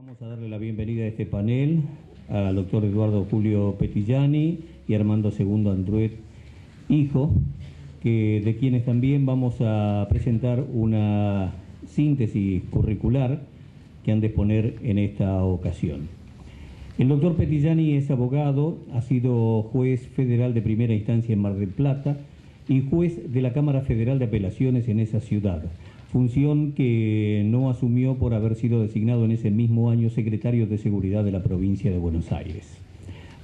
Vamos a darle la bienvenida a este panel al doctor Eduardo Julio Petillani y Armando II Andruet, hijo, de quienes también vamos a presentar una síntesis curricular que han de exponer en esta ocasión. El doctor Petillani es abogado, ha sido juez federal de primera instancia en Mar del Plata y juez de la Cámara Federal de Apelaciones en esa ciudad, función que no asumió por haber sido designado en ese mismo año secretario de Seguridad de la provincia de Buenos Aires.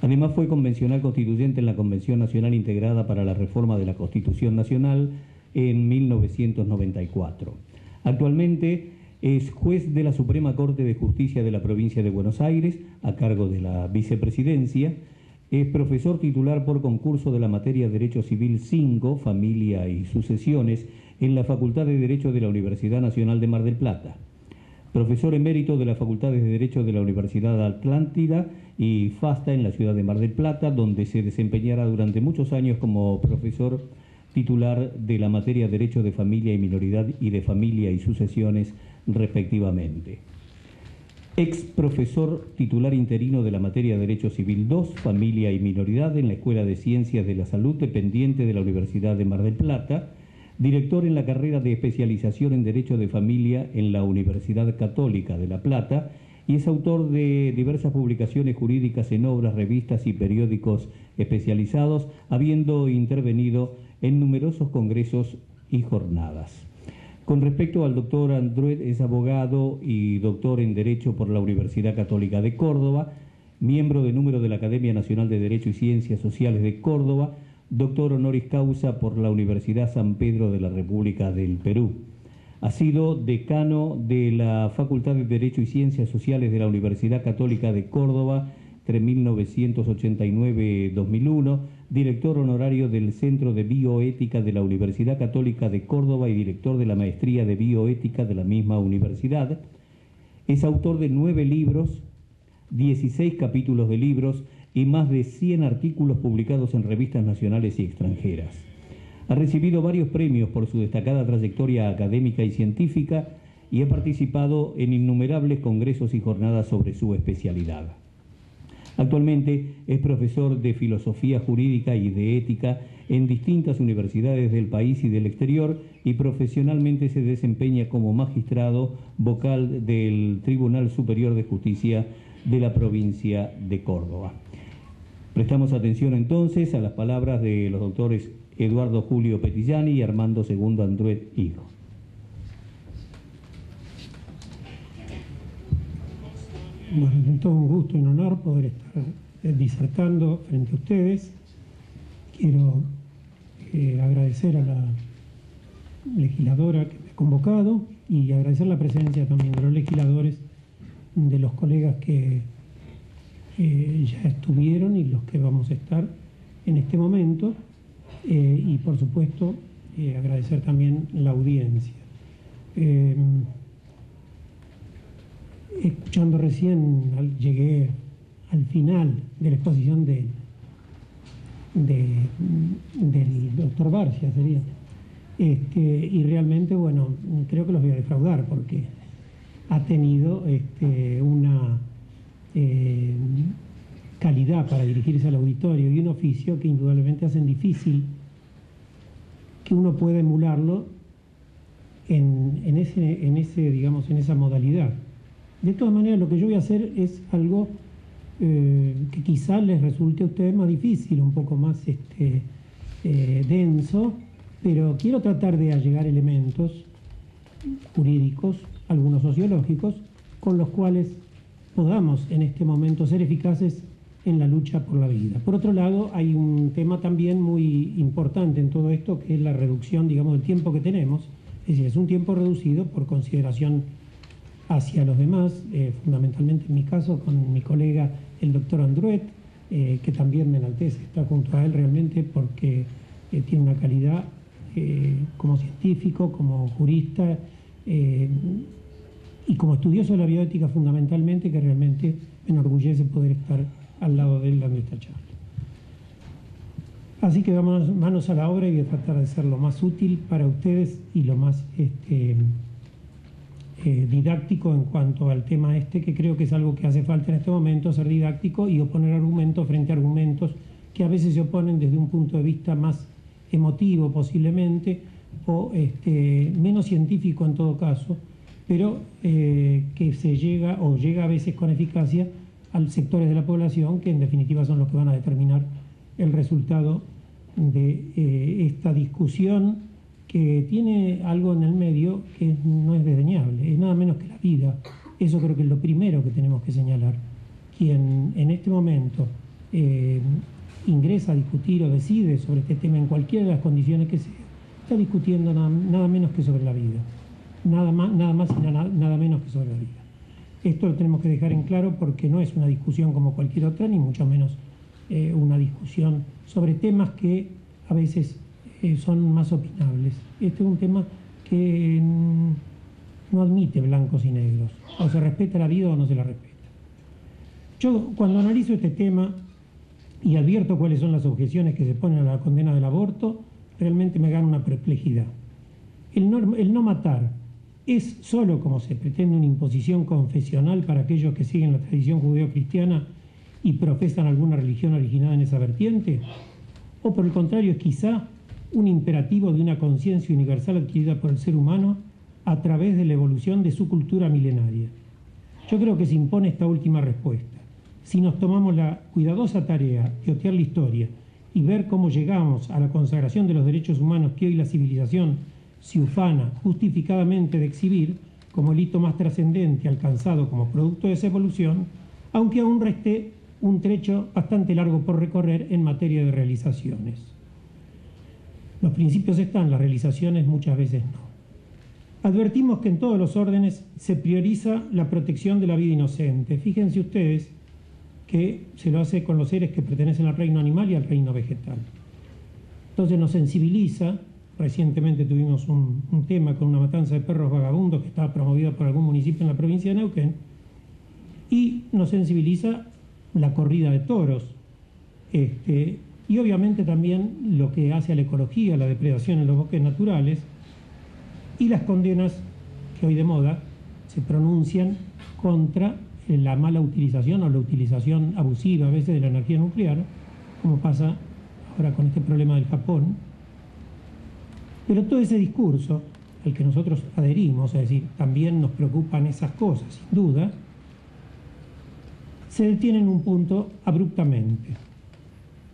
Además fue convencional constituyente en la Convención Nacional Integrada para la Reforma de la Constitución Nacional en 1994. Actualmente es juez de la Suprema Corte de Justicia de la provincia de Buenos Aires, a cargo de la vicepresidencia. Es profesor titular por concurso de la materia Derecho Civil 5, Familia y Sucesiones, en la Facultad de Derecho de la Universidad Nacional de Mar del Plata. Profesor emérito de las Facultades de Derecho de la Universidad Atlántida y FASTA en la ciudad de Mar del Plata, donde se desempeñará durante muchos años como profesor titular de la materia Derecho de Familia y Minoridad y de Familia y Sucesiones, respectivamente. Ex profesor titular interino de la materia Derecho Civil 2, Familia y Minoridad en la Escuela de Ciencias de la Salud dependiente de la Universidad de Mar del Plata, director en la carrera de especialización en Derecho de Familia en la Universidad Católica de La Plata y es autor de diversas publicaciones jurídicas en obras, revistas y periódicos especializados, habiendo intervenido en numerosos congresos y jornadas. Con respecto al doctor Andruet, es abogado y doctor en Derecho por la Universidad Católica de Córdoba, miembro de número de la Academia Nacional de Derecho y Ciencias Sociales de Córdoba, doctor honoris causa por la Universidad San Pedro de la República del Perú. Ha sido decano de la Facultad de Derecho y Ciencias Sociales de la Universidad Católica de Córdoba entre 1989 y 2001, director honorario del Centro de Bioética de la Universidad Católica de Córdoba y director de la Maestría de Bioética de la misma universidad. Es autor de 9 libros, 16 capítulos de libros y más de 100 artículos publicados en revistas nacionales y extranjeras. Ha recibido varios premios por su destacada trayectoria académica y científica y ha participado en innumerables congresos y jornadas sobre su especialidad. Actualmente es profesor de Filosofía Jurídica y de Ética en distintas universidades del país y del exterior y profesionalmente se desempeña como magistrado vocal del Tribunal Superior de Justicia de la provincia de Córdoba. Prestamos atención entonces a las palabras de los doctores Eduardo Julio Petillani y Armando II Andruet, hijo. Bueno, es todo un gusto y un honor poder estar disertando frente a ustedes. Quiero agradecer a la legisladora que me ha convocado y agradecer la presencia también de los legisladores, de los colegas que ya estuvieron y los que vamos a estar en este momento, y por supuesto agradecer también la audiencia. Escuchando recién, llegué al final de la exposición del doctor Barcia, sería, y realmente, bueno, creo que los voy a defraudar porque ha tenido una calidad para dirigirse al auditorio y un oficio que indudablemente hacen difícil que uno pueda emularlo en esa modalidad. De todas maneras, lo que yo voy a hacer es algo que quizás les resulte a ustedes más difícil, un poco más denso, pero quiero tratar de allegar elementos jurídicos, algunos sociológicos, con los cuales podamos en este momento ser eficaces en la lucha por la vida. Por otro lado, hay un tema también muy importante en todo esto, que es la reducción, digamos, del tiempo que tenemos. Es decir, es un tiempo reducido por consideración hacia los demás, fundamentalmente en mi caso con mi colega el doctor Andruet, que también me enaltece estar junto a él realmente porque tiene una calidad como científico, como jurista y como estudioso de la bioética fundamentalmente, que realmente me enorgullece poder estar al lado de él dando esta charla. Así que vamos manos a la obra y voy a tratar de ser lo más útil para ustedes y lo más didáctico en cuanto al tema este, que creo que es algo que hace falta en este momento, ser didáctico y oponer argumentos frente a argumentos que a veces se oponen desde un punto de vista más emotivo posiblemente, o menos científico en todo caso, pero que se llega a veces con eficacia a sectores de la población que en definitiva son los que van a determinar el resultado de esta discusión, que tiene algo en el medio que no es desdeñable, es nada menos que la vida. Eso creo que es lo primero que tenemos que señalar. Quien en este momento ingresa a discutir o decide sobre este tema en cualquiera de las condiciones que sea, está discutiendo nada menos que sobre la vida. Nada más y nada menos que sobre la vida. Esto lo tenemos que dejar en claro porque no es una discusión como cualquier otra, ni mucho menos una discusión sobre temas que a veces son más opinables. Este es un tema que no admite blancos y negros. O se respeta la vida o no se la respeta. Yo cuando analizo este tema y advierto cuáles son las objeciones que se ponen a la condena del aborto, realmente me gana una perplejidad. El no matar es solo, como se pretende, una imposición confesional para aquellos que siguen la tradición judeo-cristiana y profesan alguna religión originada en esa vertiente, o por el contrario es quizá un imperativo de una conciencia universal adquirida por el ser humano a través de la evolución de su cultura milenaria. Yo creo que se impone esta última respuesta. Si nos tomamos la cuidadosa tarea de otear la historia y ver cómo llegamos a la consagración de los derechos humanos que hoy la civilización se ufana justificadamente de exhibir como el hito más trascendente alcanzado como producto de esa evolución, aunque aún reste un trecho bastante largo por recorrer en materia de realizaciones. Los principios están, las realizaciones muchas veces no. Advertimos que en todos los órdenes se prioriza la protección de la vida inocente. Fíjense ustedes que se lo hace con los seres que pertenecen al reino animal y al reino vegetal. Entonces nos sensibiliza. Recientemente tuvimos un tema con una matanza de perros vagabundos que estaba promovida por algún municipio en la provincia de Neuquén, y nos sensibiliza la corrida de toros, y obviamente también lo que hace a la ecología, la depredación en los bosques naturales, y las condenas que hoy de moda se pronuncian contra la mala utilización o la utilización abusiva a veces de la energía nuclear, como pasa ahora con este problema del Japón. Pero todo ese discurso al que nosotros adherimos, es decir, también nos preocupan esas cosas, sin duda, se detiene en un punto abruptamente.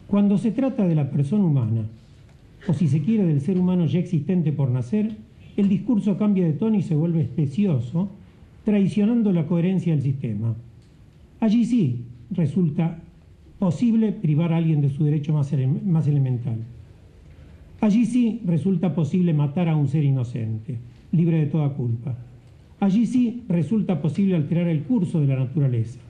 Cuando se trata de la persona humana, o si se quiere del ser humano ya existente por nacer, el discurso cambia de tono y se vuelve especioso, traicionando la coherencia del sistema. Allí sí resulta posible privar a alguien de su derecho más elemental. Allí sí resulta posible matar a un ser inocente, libre de toda culpa. Allí sí resulta posible alterar el curso de la naturaleza.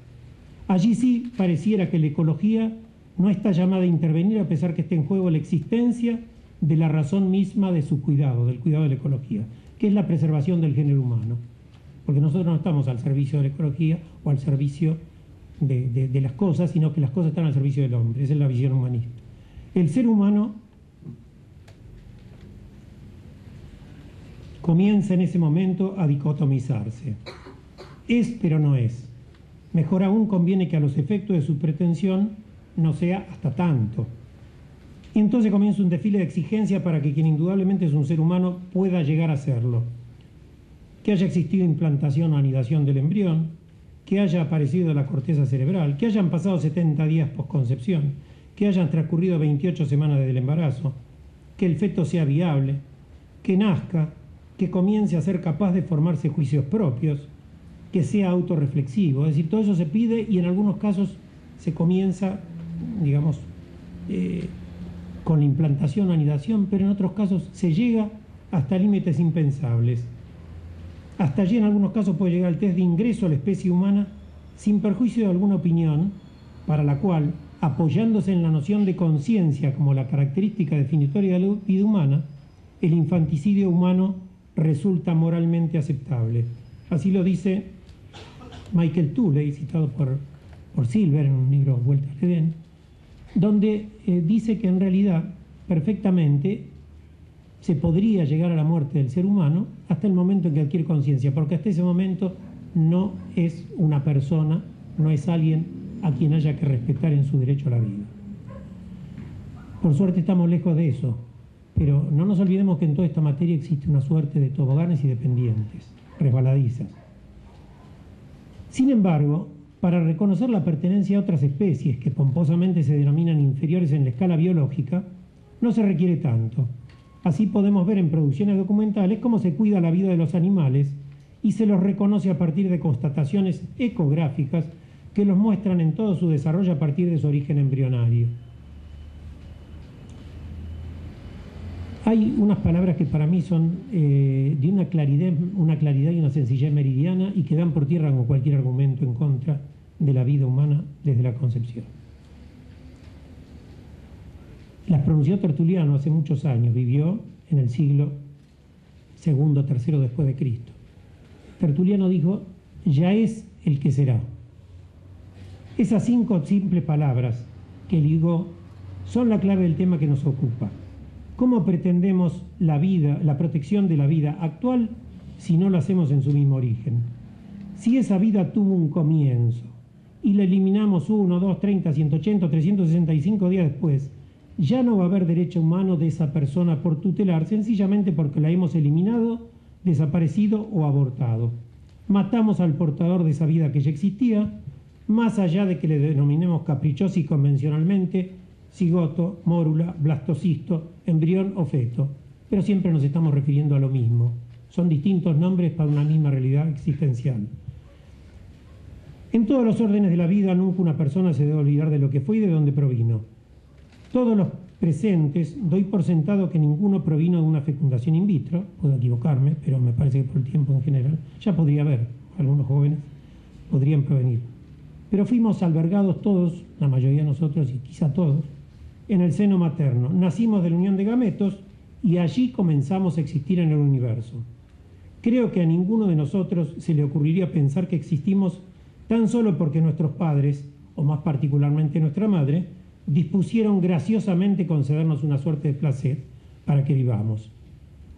Allí sí pareciera que la ecología no está llamada a intervenir a pesar que esté en juego la existencia de la razón misma de su cuidado, del cuidado de la ecología, que es la preservación del género humano. Porque nosotros no estamos al servicio de la ecología o al servicio de las cosas, sino que las cosas están al servicio del hombre. Esa es la visión humanista. El ser humano comienza en ese momento a dicotomizarse. Es, pero no es. Mejor aún conviene que a los efectos de su pretensión no sea hasta tanto. Y entonces comienza un desfile de exigencia para que quien indudablemente es un ser humano pueda llegar a serlo. Que haya existido implantación o anidación del embrión, que haya aparecido la corteza cerebral, que hayan pasado 70 días posconcepción, que hayan transcurrido 28 semanas desde el embarazo, que el feto sea viable, que nazca, que comience a ser capaz de formarse juicios propios, que sea autorreflexivo. Es decir, todo eso se pide y en algunos casos se comienza, digamos, con la implantación o anidación, pero en otros casos se llega hasta límites impensables. Hasta allí en algunos casos puede llegar el test de ingreso a la especie humana sin perjuicio de alguna opinión, para la cual, apoyándose en la noción de conciencia como la característica definitoria de la vida humana, el infanticidio humano resulta moralmente aceptable. Así lo dice Michael Tooley, citado por Silver en un libro Vuelta al Edén, donde dice que en realidad perfectamente se podría llegar a la muerte del ser humano hasta el momento en que adquiere conciencia, porque hasta ese momento no es una persona, no es alguien a quien haya que respetar en su derecho a la vida. Por suerte estamos lejos de eso, pero no nos olvidemos que en toda esta materia existe una suerte de toboganes y de pendientes, resbaladizas. Sin embargo, para reconocer la pertenencia a otras especies que pomposamente se denominan inferiores en la escala biológica, no se requiere tanto. Así podemos ver en producciones documentales cómo se cuida la vida de los animales y se los reconoce a partir de constataciones ecográficas que los muestran en todo su desarrollo a partir de su origen embrionario. Hay unas palabras que para mí son de una claridad y una sencillez meridiana y que dan por tierra con cualquier argumento en contra de la vida humana desde la concepción. Las pronunció Tertuliano hace muchos años, vivió en el siglo II, III después de Cristo. Tertuliano dijo: ya es el que será. Esas 5 simples palabras que ligó son la clave del tema que nos ocupa. ¿Cómo pretendemos la vida, la protección de la vida actual si no lo hacemos en su mismo origen? Si esa vida tuvo un comienzo y la eliminamos 1, 2, 30, 180, 365 días después, ya no va a haber derecho humano de esa persona por tutelar, sencillamente porque la hemos eliminado, desaparecido o abortado. Matamos al portador de esa vida que ya existía, más allá de que le denominemos caprichoso y convencionalmente cigoto, mórula, blastocisto, embrión o feto, pero siempre nos estamos refiriendo a lo mismo. Son distintos nombres para una misma realidad existencial. En todos los órdenes de la vida nunca una persona se debe olvidar de lo que fue y de dónde provino. Todos los presentes doy por sentado que ninguno provino de una fecundación in vitro, puedo equivocarme, pero me parece que por el tiempo en general ya podría haber, algunos jóvenes podrían provenir. Pero fuimos albergados todos, la mayoría de nosotros y quizá todos, en el seno materno. Nacimos de la unión de gametos y allí comenzamos a existir en el universo. Creo que a ninguno de nosotros se le ocurriría pensar que existimos tan solo porque nuestros padres, o más particularmente nuestra madre, dispusieron graciosamente concedernos una suerte de placer para que vivamos.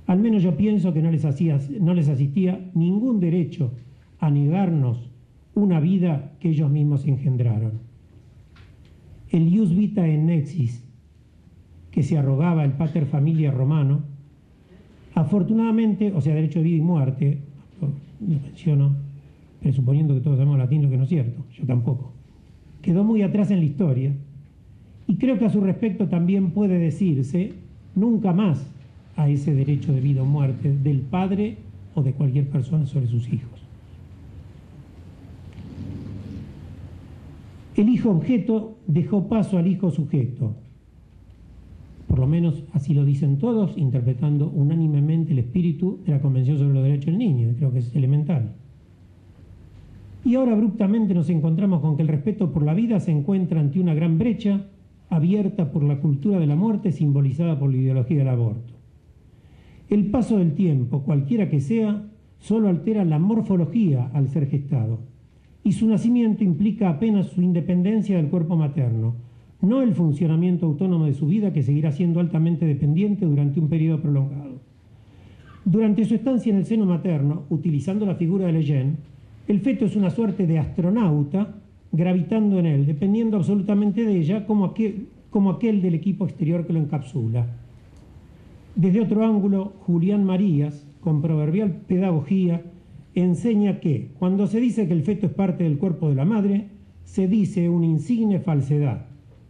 Al menos yo pienso que no les asistía ningún derecho a negarnos una vida que ellos mismos engendraron. El ius vitae in nexis, que se arrogaba el pater familia romano, afortunadamente, o sea, derecho de vida y muerte, lo menciono presuponiendo que todos sabemos latín, lo que no es cierto, yo tampoco, quedó muy atrás en la historia, y creo que a su respecto también puede decirse nunca más a ese derecho de vida o muerte del padre o de cualquier persona sobre sus hijos. El hijo objeto dejó paso al hijo sujeto. Por lo menos así lo dicen todos, interpretando unánimemente el espíritu de la Convención sobre los Derechos del Niño. Creo que es elemental. Y ahora abruptamente nos encontramos con que el respeto por la vida se encuentra ante una gran brecha abierta por la cultura de la muerte simbolizada por la ideología del aborto. El paso del tiempo, cualquiera que sea, solo altera la morfología al ser gestado. Y su nacimiento implica apenas su independencia del cuerpo materno, no el funcionamiento autónomo de su vida, que seguirá siendo altamente dependiente durante un periodo prolongado. Durante su estancia en el seno materno, utilizando la figura de Lejeune, el feto es una suerte de astronauta gravitando en él, dependiendo absolutamente de ella como aquel del equipo exterior que lo encapsula. Desde otro ángulo, Julián Marías, con proverbial pedagogía, enseña que cuando se dice que el feto es parte del cuerpo de la madre, se dice una insigne falsedad,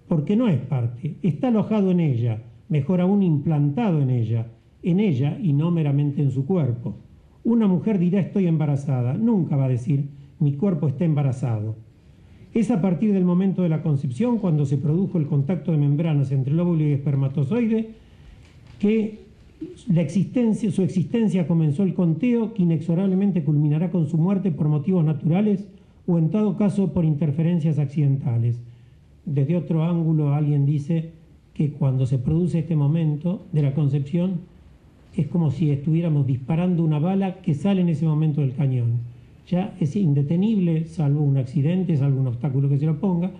porque no es parte, está alojado en ella, mejor aún implantado en ella y no meramente en su cuerpo. Una mujer dirá estoy embarazada, nunca va a decir mi cuerpo está embarazado. Es a partir del momento de la concepción, cuando se produjo el contacto de membranas entre el óvulo y el espermatozoide, que su existencia comenzó el conteo que inexorablemente culminará con su muerte por motivos naturales o en todo caso por interferencias accidentales. Desde otro ángulo alguien dice que cuando se produce este momento de la concepción es como si estuviéramos disparando una bala que sale en ese momento del cañón. Ya es indetenible, salvo un accidente, salvo un obstáculo que se lo ponga.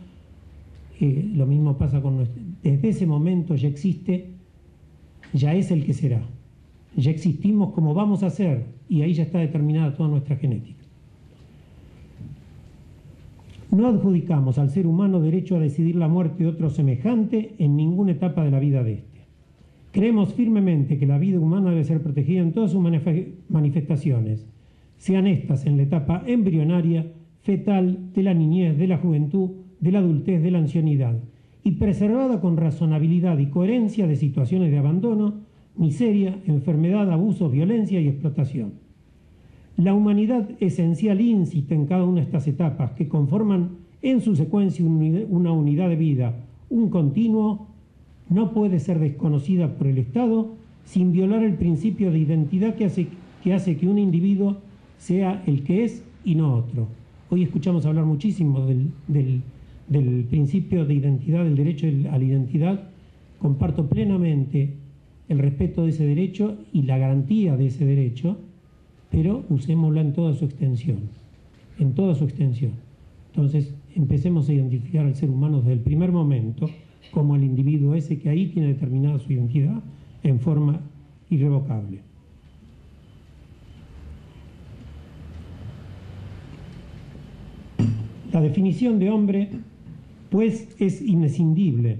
Lo mismo pasa con desde ese momento ya existe, ya es el que será. ya existimos como vamos a ser, y ahí ya está determinada toda nuestra genética. No adjudicamos al ser humano derecho a decidir la muerte de otro semejante en ninguna etapa de la vida de éste. Creemos firmemente que la vida humana debe ser protegida en todas sus manifestaciones, sean estas en la etapa embrionaria, fetal, de la niñez, de la juventud, de la adultez, de la ancianidad, y preservada con razonabilidad y coherencia de situaciones de abandono, miseria, enfermedad, abuso, violencia y explotación. La humanidad esencial incita en cada una de estas etapas que conforman en su secuencia una unidad de vida, un continuo, no puede ser desconocida por el Estado sin violar el principio de identidad que hace que un individuo sea el que es y no otro. Hoy escuchamos hablar muchísimo del principio de identidad, del derecho a la identidad. Comparto plenamente el respeto de ese derecho y la garantía de ese derecho, pero usémosla en toda su extensión, en toda su extensión. Entonces, empecemos a identificar al ser humano desde el primer momento como el individuo ese que ahí tiene determinada su identidad en forma irrevocable. La definición de hombre, pues, es inescindible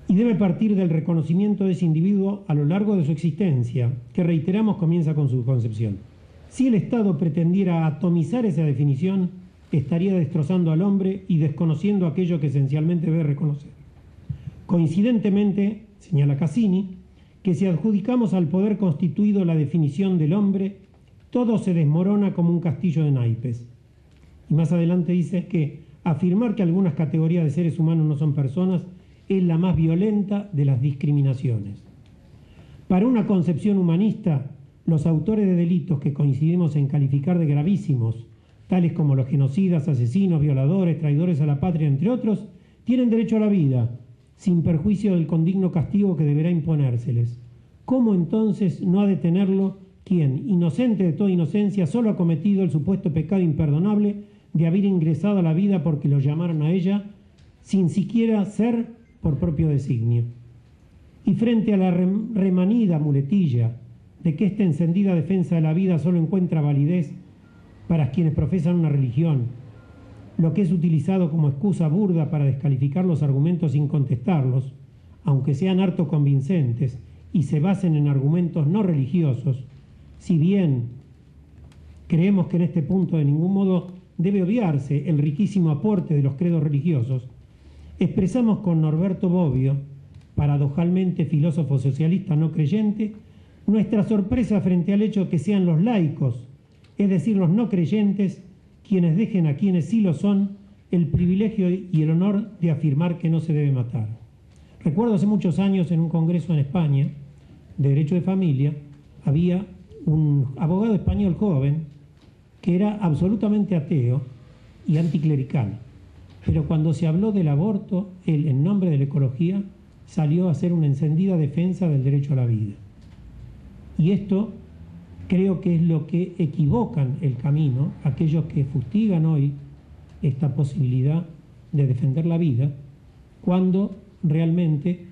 y debe partir del reconocimiento de ese individuo a lo largo de su existencia, que reiteramos comienza con su concepción. Si el Estado pretendiera atomizar esa definición, estaría destrozando al hombre y desconociendo aquello que esencialmente debe reconocer. Coincidentemente, señala Cassini, que si adjudicamos al poder constituido la definición del hombre, todo se desmorona como un castillo de naipes. Y más adelante dice que afirmar que algunas categorías de seres humanos no son personas es la más violenta de las discriminaciones. Para una concepción humanista, los autores de delitos que coincidimos en calificar de gravísimos, tales como los genocidas, asesinos, violadores, traidores a la patria, entre otros, tienen derecho a la vida, sin perjuicio del condigno castigo que deberá imponérseles. ¿Cómo entonces no ha de tenerlo quien, inocente de toda inocencia, solo ha cometido el supuesto pecado imperdonable de haber ingresado a la vida porque lo llamaron a ella, sin siquiera ser por propio designio? Y frente a la remanida muletilla de que esta encendida defensa de la vida solo encuentra validez para quienes profesan una religión, lo que es utilizado como excusa burda para descalificar los argumentos sin contestarlos, aunque sean harto convincentes y se basen en argumentos no religiosos, si bien creemos que en este punto de ningún modo debe obviarse el riquísimo aporte de los credos religiosos, expresamos con Norberto Bobbio, paradojalmente filósofo socialista no creyente, nuestra sorpresa frente al hecho que sean los laicos, es decir, los no creyentes, quienes dejen a quienes sí lo son el privilegio y el honor de afirmar que no se debe matar. Recuerdo hace muchos años en un congreso en España de Derecho de Familia, había un abogado español joven que era absolutamente ateo y anticlerical, pero cuando se habló del aborto, él, en nombre de la ecología, salió a hacer una encendida defensa del derecho a la vida. Y esto creo que es lo que equivocan el camino aquellos que fustigan hoy esta posibilidad de defender la vida, cuando realmente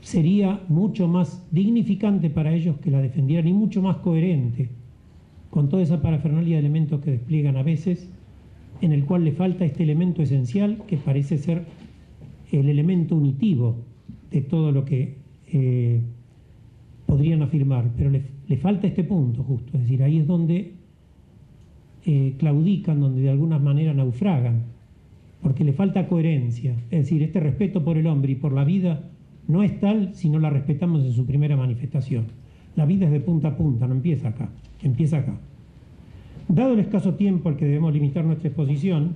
sería mucho más dignificante para ellos que la defendieran y mucho más coherente con toda esa parafernalia de elementos que despliegan a veces, en el cual le falta este elemento esencial que parece ser el elemento unitivo de todo lo que podrían afirmar, pero le falta este punto justo, es decir, ahí es donde claudican, donde de alguna manera naufragan, porque le falta coherencia, es decir, este respeto por el hombre y por la vida no es tal si no la respetamos en su primera manifestación. La vida es de punta a punta, no empieza acá, empieza acá. Dado el escaso tiempo al que debemos limitar nuestra exposición,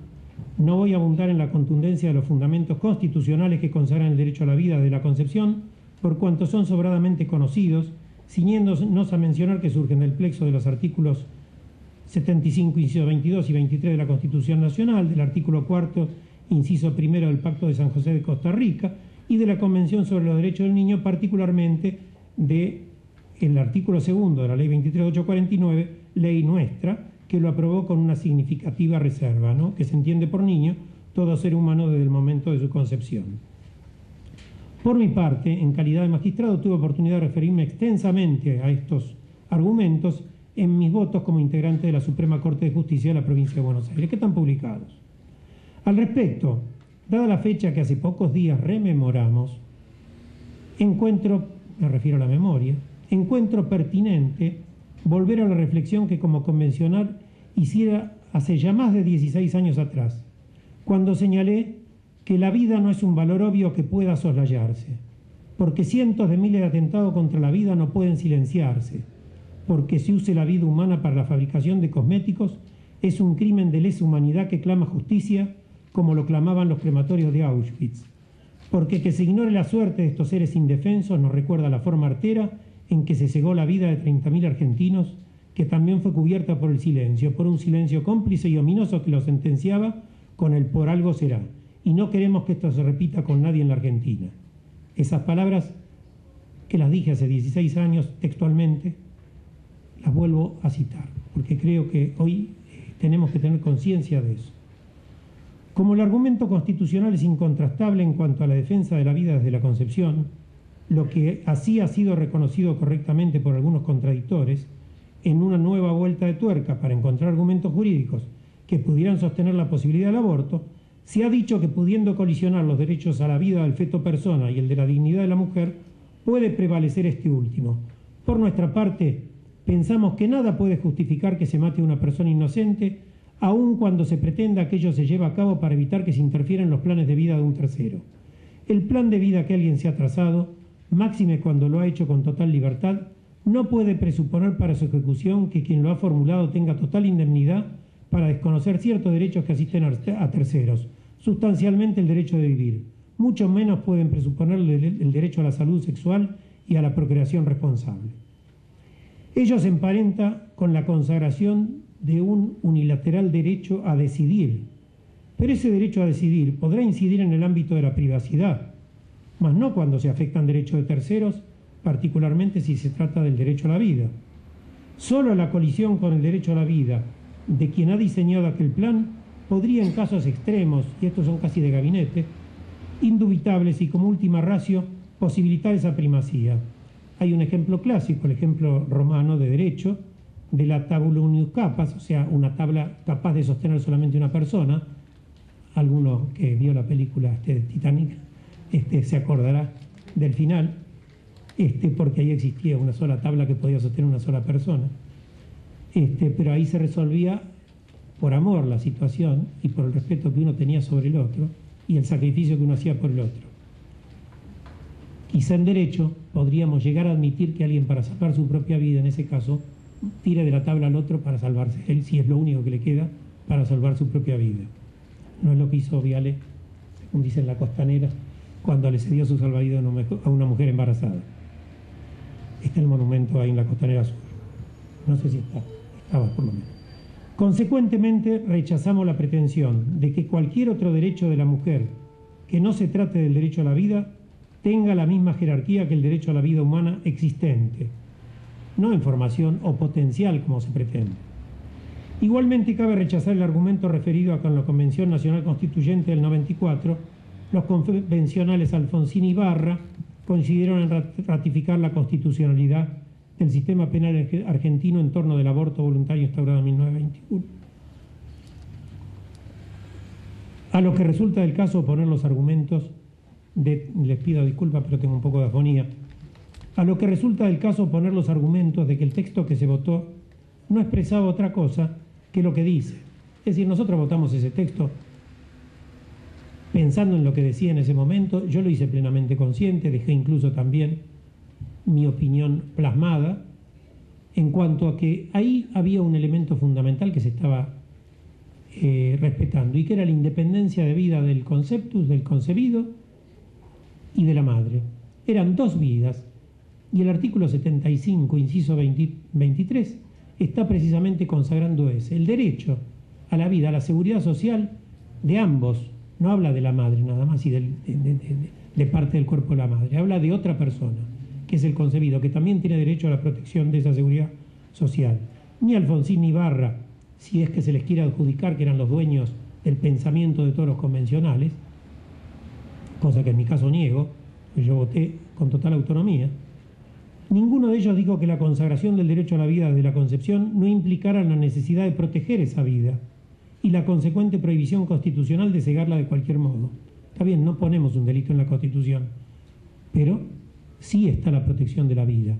no voy a abundar en la contundencia de los fundamentos constitucionales que consagran el derecho a la vida de la concepción, por cuanto son sobradamente conocidos, ciñéndonos a mencionar que surgen del plexo de los artículos 75, inciso 22 y 23 de la Constitución Nacional, del artículo 4, inciso 1 del Pacto de San José de Costa Rica y de la Convención sobre los Derechos del Niño, particularmente del artículo 2 de la Ley 23.849, ley nuestra, que lo aprobó con una significativa reserva, ¿no?, que se entiende por niño todo ser humano desde el momento de su concepción. Por mi parte, en calidad de magistrado, tuve oportunidad de referirme extensamente a estos argumentos en mis votos como integrante de la Suprema Corte de Justicia de la Provincia de Buenos Aires, que están publicados. Al respecto, dada la fecha que hace pocos días rememoramos, me refiero a la memoria, encuentro pertinente volver a la reflexión que como convencional hiciera hace ya más de 16 años atrás, cuando señalé que la vida no es un valor obvio que pueda soslayarse, porque cientos de miles de atentados contra la vida no pueden silenciarse, porque se use la vida humana para la fabricación de cosméticos es un crimen de lesa humanidad que clama justicia como lo clamaban los crematorios de Auschwitz, porque que se ignore la suerte de estos seres indefensos nos recuerda la forma artera en que se cegó la vida de 30.000 argentinos, que también fue cubierta por el silencio, por un silencio cómplice y ominoso que lo sentenciaba con el por algo será. Y no queremos que esto se repita con nadie en la Argentina. Esas palabras, que las dije hace 16 años textualmente, las vuelvo a citar, porque creo que hoy tenemos que tener conciencia de eso. Como el argumento constitucional es incontrastable en cuanto a la defensa de la vida desde la concepción, lo que así ha sido reconocido correctamente por algunos contradictores, en una nueva vuelta de tuerca para encontrar argumentos jurídicos que pudieran sostener la posibilidad del aborto, se ha dicho que pudiendo colisionar los derechos a la vida del feto persona y el de la dignidad de la mujer, puede prevalecer este último. Por nuestra parte, pensamos que nada puede justificar que se mate a una persona inocente, aun cuando se pretenda que ello se lleve a cabo para evitar que se interfieran los planes de vida de un tercero. El plan de vida que alguien se ha trazado, máxime cuando lo ha hecho con total libertad, no puede presuponer para su ejecución que quien lo ha formulado tenga total indemnidad para desconocer ciertos derechos que asisten a terceros, sustancialmente el derecho de vivir. Mucho menos pueden presuponer el derecho a la salud sexual y a la procreación responsable. Ello se emparenta con la consagración de un unilateral derecho a decidir, pero ese derecho a decidir podrá incidir en el ámbito de la privacidad, mas no cuando se afectan derechos de terceros, particularmente si se trata del derecho a la vida. Solo la colisión con el derecho a la vida de quien ha diseñado aquel plan podría en casos extremos, y estos son casi de gabinete, indubitables y como última ratio posibilitar esa primacía. Hay un ejemplo clásico, el ejemplo romano de derecho, de la tabula unius capas, o sea, una tabla capaz de sostener solamente una persona. Alguno que vio la película de Titanic se acordará del final, porque ahí existía una sola tabla que podía sostener una sola persona. Pero ahí se resolvía por amor la situación y por el respeto que uno tenía sobre el otro y el sacrificio que uno hacía por el otro. Quizá en derecho podríamos llegar a admitir que alguien para salvar su propia vida, en ese caso, tire de la tabla al otro para salvarse él, si es lo único que le queda para salvar su propia vida. No es lo que hizo Viale, según dice en La Costanera, cuando le cedió su salvavidas a una mujer embarazada. Está el monumento ahí en La Costanera Sur. No sé si estaba por lo menos. Consecuentemente, rechazamos la pretensión de que cualquier otro derecho de la mujer que no se trate del derecho a la vida tenga la misma jerarquía que el derecho a la vida humana existente, no en formación o potencial como se pretende. Igualmente cabe rechazar el argumento referido a que en la Convención Nacional Constituyente del 94, los convencionales Alfonsín y Barra coincidieron en ratificar la constitucionalidad del sistema penal argentino en torno del aborto voluntario instaurado en 1921. A lo que resulta del caso oponer los argumentos les pido disculpas, pero tengo un poco de afonía. A lo que resulta del caso poner los argumentos de que el texto que se votó no expresaba otra cosa que lo que dice. Es decir, nosotros votamos ese texto pensando en lo que decía en ese momento, yo lo hice plenamente consciente, dejé incluso también mi opinión plasmada, en cuanto a que ahí había un elemento fundamental que se estaba respetando, y que era la independencia de vida del conceptus, del concebido, y de la madre. Eran dos vidas, y el artículo 75, inciso 23, está precisamente consagrando ese, el derecho a la vida, a la seguridad social de ambos. No habla de la madre nada más y de parte del cuerpo de la madre, habla de otra persona, que es el concebido, que también tiene derecho a la protección de esa seguridad social. Ni Alfonsín ni Barra, si es que se les quiere adjudicar que eran los dueños del pensamiento de todos los convencionales, cosa que en mi caso niego, pues yo voté con total autonomía, ninguno de ellos dijo que la consagración del derecho a la vida desde la concepción no implicara la necesidad de proteger esa vida y la consecuente prohibición constitucional de cegarla de cualquier modo. Está bien, no ponemos un delito en la Constitución, pero sí está la protección de la vida.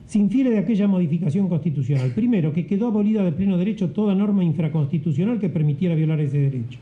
Se infiere de aquella modificación constitucional, primero, que quedó abolida de pleno derecho toda norma infraconstitucional que permitiera violar ese derecho.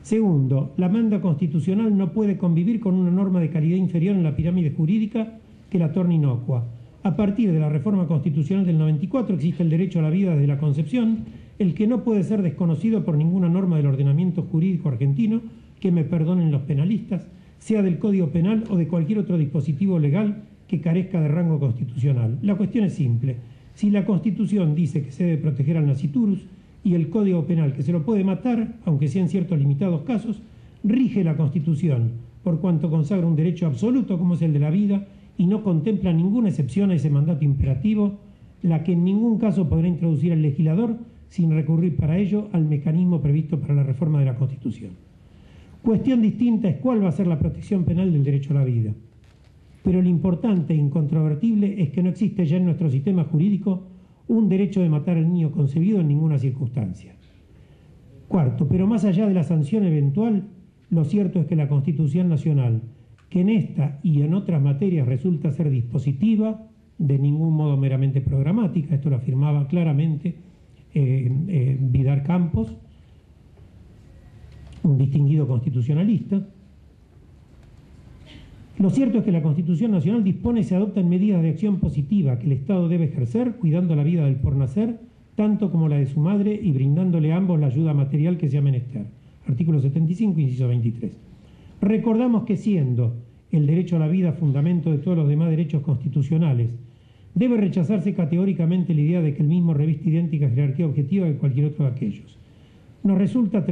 Segundo, la manda constitucional no puede convivir con una norma de calidad inferior en la pirámide jurídica que la torne inocua. A partir de la reforma constitucional del 94 existe el derecho a la vida desde la concepción, el que no puede ser desconocido por ninguna norma del ordenamiento jurídico argentino, que me perdonen los penalistas, sea del Código Penal o de cualquier otro dispositivo legal que carezca de rango constitucional. La cuestión es simple. Si la Constitución dice que se debe proteger al nasciturus y el Código Penal que se lo puede matar, aunque sea en ciertos limitados casos, rige la Constitución, por cuanto consagra un derecho absoluto como es el de la vida y no contempla ninguna excepción a ese mandato imperativo, la que en ningún caso podrá introducir el legislador sin recurrir para ello al mecanismo previsto para la reforma de la Constitución. Cuestión distinta es cuál va a ser la protección penal del derecho a la vida. Pero lo importante e incontrovertible es que no existe ya en nuestro sistema jurídico un derecho de matar al niño concebido en ninguna circunstancia. Cuarto, pero más allá de la sanción eventual, lo cierto es que la Constitución Nacional, que en esta y en otras materias resulta ser dispositiva, de ningún modo meramente programática, esto lo afirmaba claramente Vidar Campos, un distinguido constitucionalista. Lo cierto es que la Constitución Nacional dispone y se adoptan medidas de acción positiva que el Estado debe ejercer, cuidando la vida del por nacer, tanto como la de su madre, y brindándole a ambos la ayuda material que sea menester. Artículo 75, inciso 23. Recordamos que siendo el derecho a la vida fundamento de todos los demás derechos constitucionales, debe rechazarse categóricamente la idea de que el mismo reviste idéntica jerarquía objetiva que cualquier otro de aquellos. Nos resulta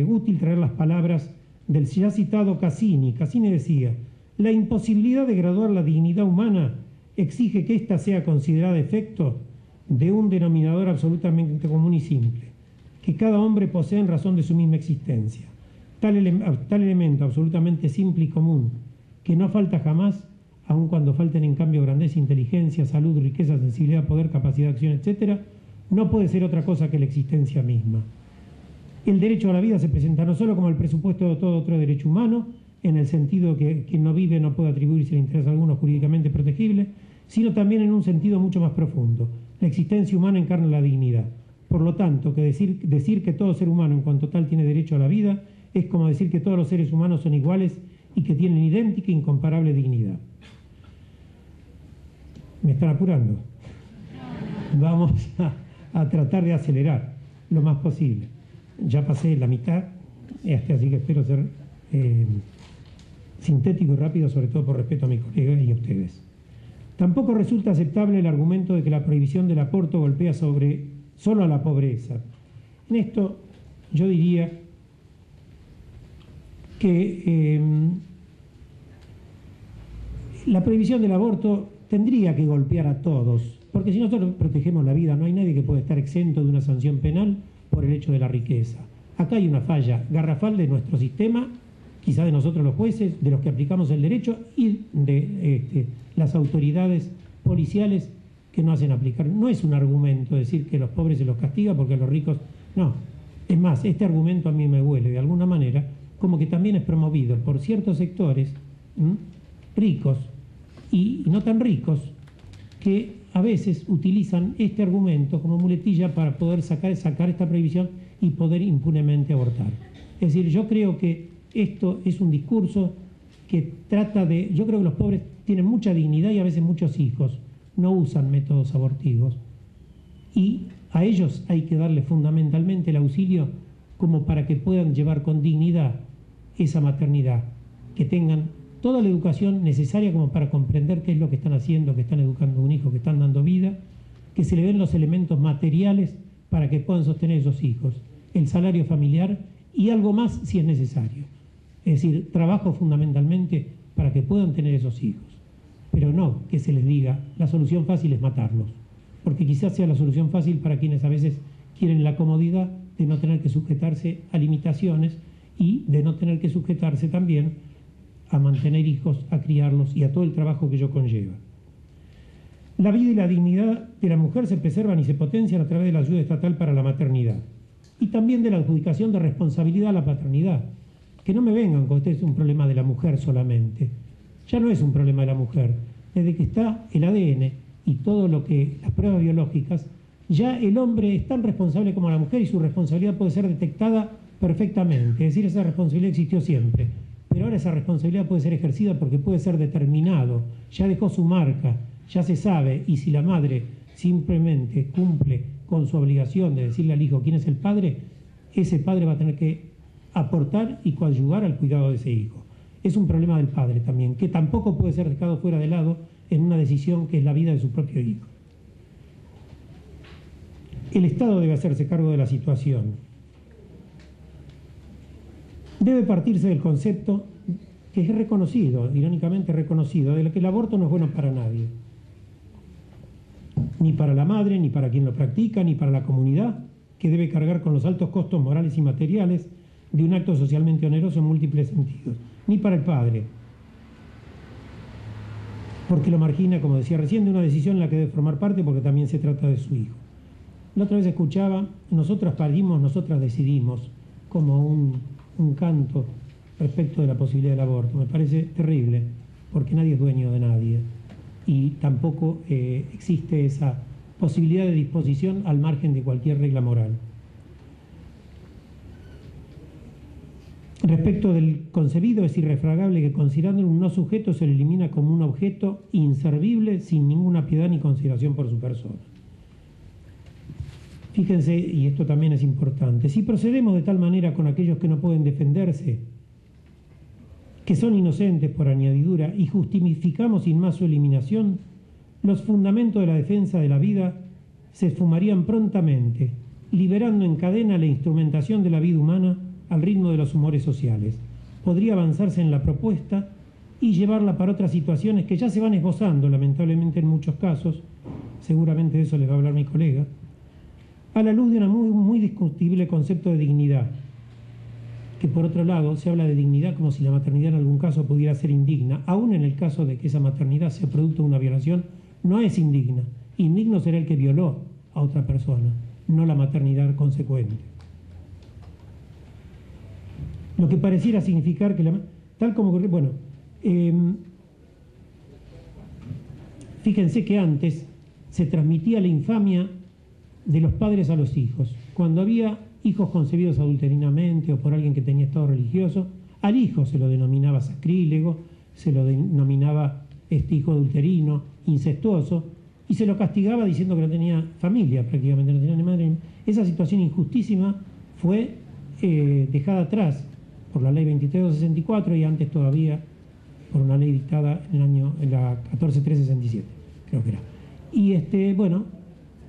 útil traer las palabras del ya citado Cassini. Cassini decía: la imposibilidad de graduar la dignidad humana exige que ésta sea considerada efecto de un denominador absolutamente común y simple, que cada hombre posee en razón de su misma existencia. Tal elemento absolutamente simple y común, que no falta jamás, aun cuando falten en cambio grandeza, inteligencia, salud, riqueza, sensibilidad, poder, capacidad de acción, etc., no puede ser otra cosa que la existencia misma. El derecho a la vida se presenta no solo como el presupuesto de todo otro derecho humano, en el sentido que quien no vive no puede atribuirse el interés alguno jurídicamente protegible, sino también en un sentido mucho más profundo. La existencia humana encarna la dignidad. Por lo tanto, que decir que todo ser humano en cuanto tal tiene derecho a la vida es como decir que todos los seres humanos son iguales y que tienen idéntica e incomparable dignidad. Me están apurando. Vamos a tratar de acelerar lo más posible. Ya pasé la mitad, así que espero ser sintético y rápido, sobre todo por respeto a mi colega y a ustedes. Tampoco resulta aceptable el argumento de que la prohibición del aborto golpea solo a la pobreza. En esto yo diría que la prohibición del aborto tendría que golpear a todos, porque si nosotros protegemos la vida, no hay nadie que pueda estar exento de una sanción penal por el hecho de la riqueza. Acá hay una falla garrafal de nuestro sistema, quizá de nosotros los jueces, de los que aplicamos el derecho y de las autoridades policiales que no hacen aplicar. No es un argumento decir que los pobres se los castiga porque los ricos... No, es más, este argumento a mí me huele de alguna manera como que también es promovido por ciertos sectores ricos y no tan ricos, que a veces utilizan este argumento como muletilla para poder sacar esta prohibición y poder impunemente abortar. Es decir, yo creo que esto es un discurso que trata de... Yo creo que los pobres tienen mucha dignidad y a veces muchos hijos, no usan métodos abortivos, y a ellos hay que darle fundamentalmente el auxilio como para que puedan llevar con dignidad esa maternidad, que tengan toda la educación necesaria como para comprender qué es lo que están haciendo, que están educando a un hijo, que están dando vida, que se le den los elementos materiales para que puedan sostener esos hijos, el salario familiar y algo más si es necesario. Es decir, trabajo fundamentalmente para que puedan tener esos hijos, pero no que se les diga la solución fácil es matarlos, porque quizás sea la solución fácil para quienes a veces quieren la comodidad de no tener que sujetarse a limitaciones y de no tener que sujetarse también a mantener hijos, a criarlos y a todo el trabajo que ello conlleva. La vida y la dignidad de la mujer se preservan y se potencian a través de la ayuda estatal para la maternidad y también de la adjudicación de responsabilidad a la paternidad. Que no me vengan con este es un problema de la mujer solamente. Ya no es un problema de la mujer. Desde que está el ADN y todo lo que las pruebas biológicas, ya el hombre es tan responsable como la mujer y su responsabilidad puede ser detectada perfectamente. Es decir, esa responsabilidad existió siempre. Pero ahora esa responsabilidad puede ser ejercida porque puede ser determinado. Ya dejó su marca, ya se sabe. Y si la madre simplemente cumple con su obligación de decirle al hijo quién es el padre, ese padre va a tener que aportar y coadyuvar al cuidado de ese hijo. Es un problema del padre también, que tampoco puede ser dejado fuera de lado en una decisión que es la vida de su propio hijo. El Estado debe hacerse cargo de la situación. Debe partirse del concepto que es reconocido, irónicamente reconocido, de que el aborto no es bueno para nadie. Ni para la madre, ni para quien lo practica, ni para la comunidad, que debe cargar con los altos costos morales y materiales de un acto socialmente oneroso en múltiples sentidos, ni para el padre, porque lo margina, como decía recién, de una decisión en la que debe formar parte porque también se trata de su hijo. La otra vez escuchaba, nosotras parimos, nosotras decidimos, como un canto respecto de la posibilidad del aborto. Me parece terrible, porque nadie es dueño de nadie y tampoco existe esa posibilidad de disposición al margen de cualquier regla moral. Respecto del concebido, es irrefragable que considerando un no sujeto se lo elimina como un objeto inservible sin ninguna piedad ni consideración por su persona. Fíjense, y esto también es importante, si procedemos de tal manera con aquellos que no pueden defenderse, que son inocentes por añadidura, y justificamos sin más su eliminación, los fundamentos de la defensa de la vida se esfumarían prontamente, liberando en cadena la instrumentación de la vida humana al ritmo de los humores sociales. Podría avanzarse en la propuesta y llevarla para otras situaciones que ya se van esbozando, lamentablemente en muchos casos, seguramente de eso les va a hablar mi colega, a la luz de un muy discutible concepto de dignidad, que por otro lado se habla de dignidad como si la maternidad en algún caso pudiera ser indigna, aún en el caso de que esa maternidad sea producto de una violación, no es indigna. Indigno será el que violó a otra persona, no la maternidad consecuente. Lo que pareciera significar que tal como ocurrió, bueno, fíjense que antes se transmitía la infamia de los padres a los hijos. Cuando había hijos concebidos adulterinamente o por alguien que tenía estado religioso, al hijo se lo denominaba sacrílego, se lo denominaba hijo adulterino, incestuoso, y se lo castigaba diciendo que no tenía familia, prácticamente no tenía ni madre. Esa situación injustísima fue dejada atrás por la ley 23.264 y antes todavía por una ley dictada en la 14.367, creo que era. Y bueno,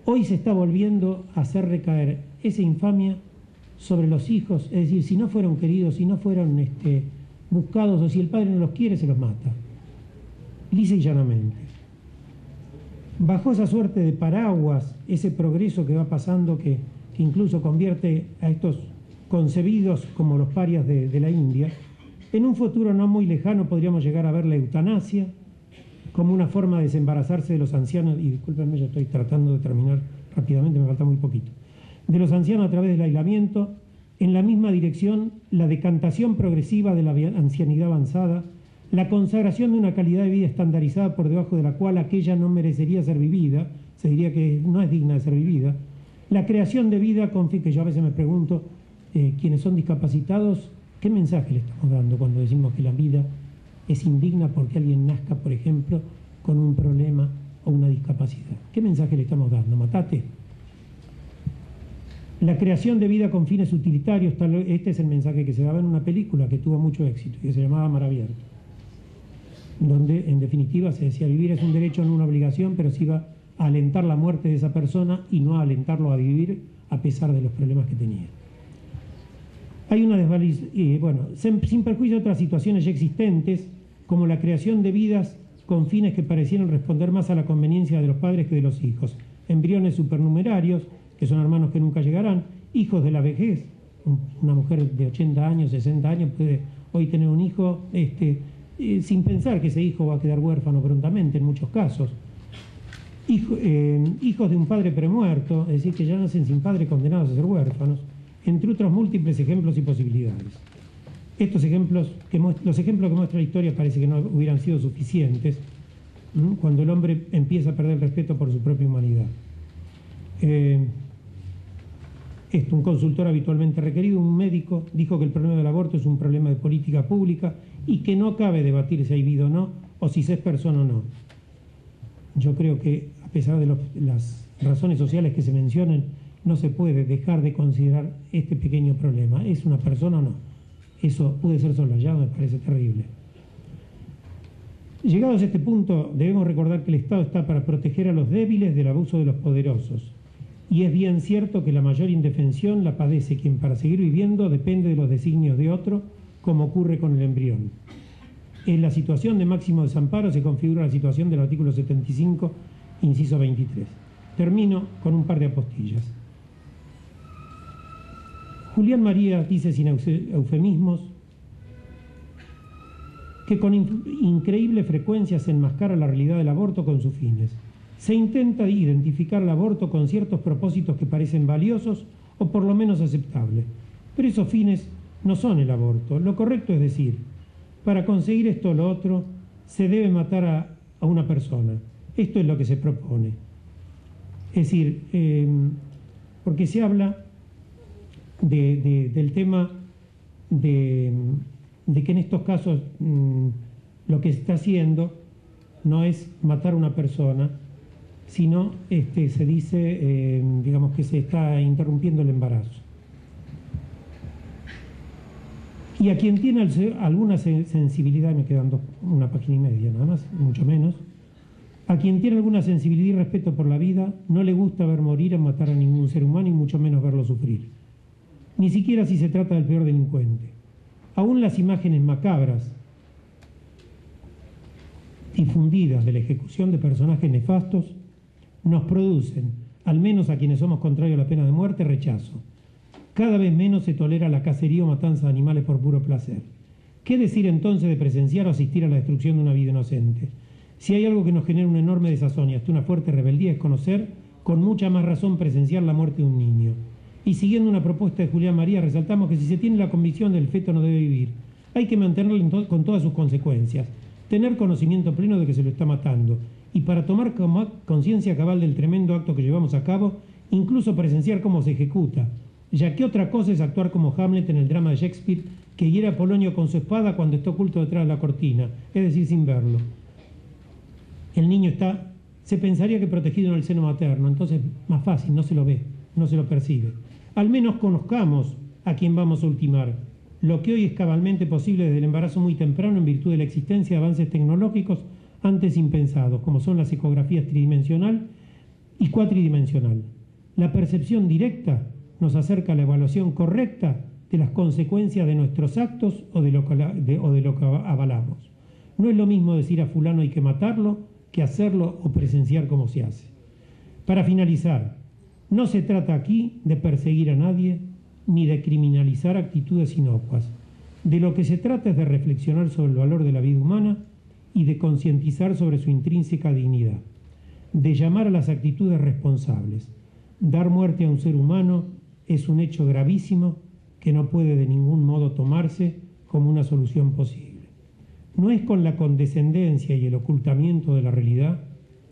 hoy se está volviendo a hacer recaer esa infamia sobre los hijos, es decir, si no fueron queridos, si no fueron buscados o si el padre no los quiere, se los mata, lisa y llanamente. Bajo esa suerte de paraguas, ese progreso que va pasando que incluso convierte a estos concebidos como los parias de la India, en un futuro no muy lejano podríamos llegar a ver la eutanasia como una forma de desembarazarse de los ancianos, y discúlpenme, yo estoy tratando de terminar rápidamente, me falta muy poquito, de los ancianos a través del aislamiento, en la misma dirección la decantación progresiva de la ancianidad avanzada, la consagración de una calidad de vida estandarizada por debajo de la cual aquella no merecería ser vivida, se diría que no es digna de ser vivida, la creación de vida con fin que yo a veces me pregunto, quienes son discapacitados, ¿qué mensaje le estamos dando cuando decimos que la vida es indigna porque alguien nazca, por ejemplo, con un problema o una discapacidad? ¿Qué mensaje le estamos dando? Matate. La creación de vida con fines utilitarios, este es el mensaje que se daba en una película que tuvo mucho éxito y que se llamaba Mar Abierto, donde en definitiva se decía vivir es un derecho, no una obligación, pero se iba a alentar la muerte de esa persona y no a alentarlo a vivir a pesar de los problemas que tenía. Hay una desvalorización, sin perjuicio de otras situaciones ya existentes, como la creación de vidas con fines que parecieran responder más a la conveniencia de los padres que de los hijos. Embriones supernumerarios, que son hermanos que nunca llegarán, hijos de la vejez. Una mujer de 80 años, 60 años puede hoy tener un hijo sin pensar que ese hijo va a quedar huérfano prontamente en muchos casos. Hijos de un padre premuerto, es decir, que ya nacen sin padre condenados a ser huérfanos, entre otros múltiples ejemplos y posibilidades. Estos ejemplos, los ejemplos que muestra la historia parece que no hubieran sido suficientes cuando el hombre empieza a perder el respeto por su propia humanidad. Un consultor habitualmente requerido, un médico, dijo que el problema del aborto es un problema de política pública y que no cabe debatir si hay vida o no, o si se es persona o no. Yo creo que, a pesar de las razones sociales que se mencionan, no se puede dejar de considerar este pequeño problema. ¿Es una persona o no? Eso puede ser soslayado, me parece terrible. Llegados a este punto, debemos recordar que el Estado está para proteger a los débiles del abuso de los poderosos. Y es bien cierto que la mayor indefensión la padece quien para seguir viviendo depende de los designios de otro, como ocurre con el embrión. En la situación de máximo desamparo se configura la situación del artículo 75, inciso 23. Termino con un par de apostillas. Julián María dice sin eufemismos que con increíble frecuencia se enmascara la realidad del aborto con sus fines. Se intenta identificar el aborto con ciertos propósitos que parecen valiosos o por lo menos aceptables. Pero esos fines no son el aborto. Lo correcto es decir, para conseguir esto o lo otro, se debe matar a una persona. Esto es lo que se propone. Es decir, porque se habla del tema de que en estos casos lo que se está haciendo no es matar a una persona, sino se dice, digamos, que se está interrumpiendo el embarazo. Y a quien tiene alguna sensibilidad, me quedan una página y media nada más, mucho menos, a quien tiene alguna sensibilidad y respeto por la vida, no le gusta ver morir o matar a ningún ser humano y mucho menos verlo sufrir. Ni siquiera si se trata del peor delincuente. Aún las imágenes macabras difundidas de la ejecución de personajes nefastos nos producen, al menos a quienes somos contrarios a la pena de muerte, rechazo. Cada vez menos se tolera la cacería o matanza de animales por puro placer. ¿Qué decir entonces de presenciar o asistir a la destrucción de una vida inocente? Si hay algo que nos genera una enorme desazón y hasta una fuerte rebeldía es conocer, con mucha más razón, presenciar la muerte de un niño. Y siguiendo una propuesta de Julián María, resaltamos que si se tiene la convicción del feto no debe vivir, hay que mantenerlo con todas sus consecuencias, tener conocimiento pleno de que se lo está matando, y para tomar conciencia cabal del tremendo acto que llevamos a cabo, incluso presenciar cómo se ejecuta, ya que otra cosa es actuar como Hamlet en el drama de Shakespeare, que hiere a Polonio con su espada cuando está oculto detrás de la cortina, es decir, sin verlo. El niño se pensaría que protegido en el seno materno, entonces más fácil, no se lo ve, no se lo percibe. Al menos conozcamos a quien vamos a ultimar, lo que hoy es cabalmente posible desde el embarazo muy temprano en virtud de la existencia de avances tecnológicos antes impensados, como son las ecografías tridimensional y cuatridimensional. La percepción directa nos acerca a la evaluación correcta de las consecuencias de nuestros actos o de lo que avalamos. No es lo mismo decir a fulano hay que matarlo que hacerlo o presenciar cómo se hace. Para finalizar, no se trata aquí de perseguir a nadie ni de criminalizar actitudes inocuas. De lo que se trata es de reflexionar sobre el valor de la vida humana y de concientizar sobre su intrínseca dignidad, de llamar a las actitudes responsables. Dar muerte a un ser humano es un hecho gravísimo que no puede de ningún modo tomarse como una solución posible. No es con la condescendencia y el ocultamiento de la realidad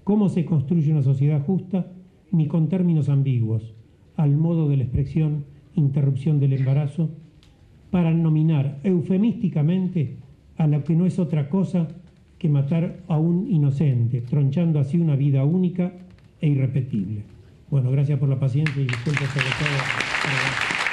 cómo se construye una sociedad justa, ni con términos ambiguos, al modo de la expresión interrupción del embarazo, para nominar eufemísticamente a lo que no es otra cosa que matar a un inocente, tronchando así una vida única e irrepetible. Bueno, gracias por la paciencia y disculpas sobre todo.